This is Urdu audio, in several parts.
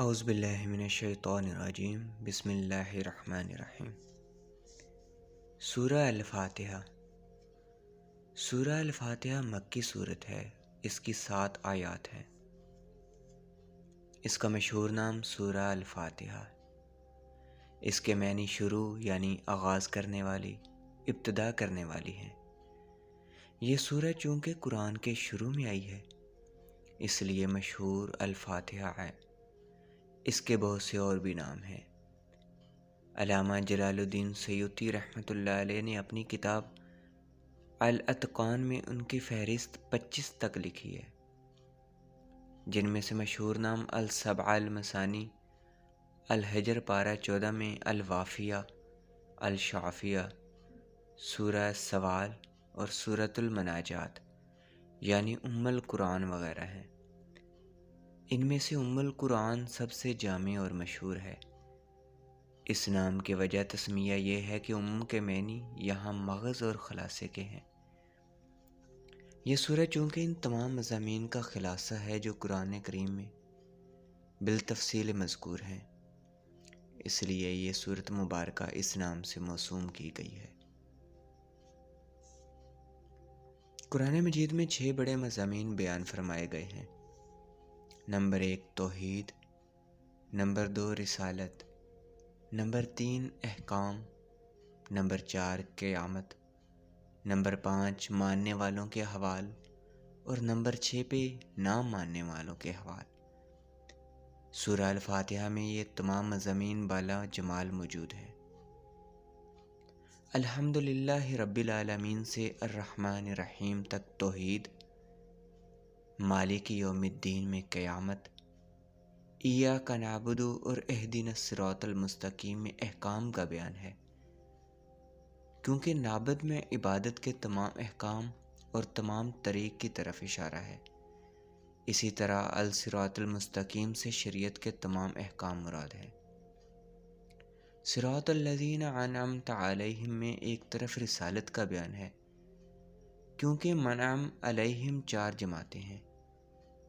اعوذ باللہ من الشیطان الرجیم بسم اللہ الرحمن الرحیم۔ سورہ الفاتحہ۔ سورہ الفاتحہ مکی صورت ہے۔ اس کی 7 آیات ہیں۔ اس کا مشہور نام سورہ الفاتحہ۔ اس کے معنی شروع یعنی آغاز کرنے والی، ابتدا کرنے والی ہیں۔ یہ سورہ چونکہ قرآن کے شروع میں آئی ہے اس لیے مشہور الفاتحہ ہے۔ اس کے بہت سے اور بھی نام ہیں۔ علامہ جلال الدین سیوطی رحمۃ اللہ علیہ نے اپنی کتاب الاتقان میں ان کی فہرست 25 تک لکھی ہے، جن میں سے مشہور نام السبع المثانی، الحجر پارہ 14 میں الوافیہ، الشافیہ، سورہ سوال اور سورۃ المناجات یعنی ام القرآن وغیرہ ہیں۔ ان میں سے ام القرآن سب سے جامع اور مشہور ہے۔ اس نام کی وجہ تسمیہ یہ ہے کہ ام کے معنی یہاں مغز اور خلاصے کے ہیں۔ یہ سورہ چونکہ ان تمام مضامین کا خلاصہ ہے جو قرآن کریم میں بالتفصیل مذکور ہیں، اس لیے یہ سورۃ مبارکہ اس نام سے موسوم کی گئی ہے۔ قرآن مجید میں 6 بڑے مضامین بیان فرمائے گئے ہیں۔ نمبر 1 توحید، نمبر 2 رسالت، نمبر 3 احکام، نمبر 4 قیامت، نمبر 5 ماننے والوں کے احوال اور نمبر 6 پہ نہ ماننے والوں کے احوال۔ سورہ الفاتحہ میں یہ تمام مضامین بالا جمال موجود ہیں۔ الحمدللہ رب العالمین سے الرحمن الرحیم تک توحید، مالک یوم الدین میں قیامت، ایاک نعبد اور اہدنا الصراط المستقیم میں احکام کا بیان ہے، کیونکہ نعبد میں عبادت کے تمام احکام اور تمام طریق کی طرف اشارہ ہے۔ اسی طرح الصراط المستقیم سے شریعت کے تمام احکام مراد ہیں۔ صراط الذین انعمت علیہم میں ایک طرف رسالت کا بیان ہے، کیونکہ منعم علیہم 4 جماعتیں ہیں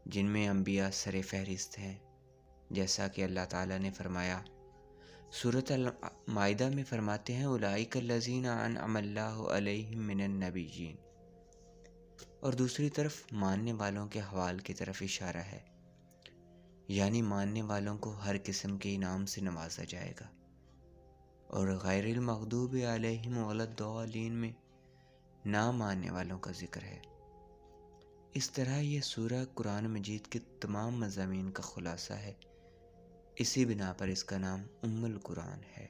جن میں انبیاء سر فہرست ہیں، جیسا کہ اللہ تعالیٰ نے فرمایا۔ سورۃ المائدہ میں فرماتے ہیں اولئک الذین انعم اللہ علیہم من النبیین، اور دوسری طرف ماننے والوں کے حوال کی طرف اشارہ ہے، یعنی ماننے والوں کو ہر قسم کے انعام سے نوازا جائے گا۔ اور غیر المغضوب علیہم ولا الضالین میں نہ ماننے والوں کا ذکر ہے۔ اس طرح یہ سورہ قرآن مجید کے تمام مضامین کا خلاصہ ہے، اسی بنا پر اس کا نام ام القرآن ہے۔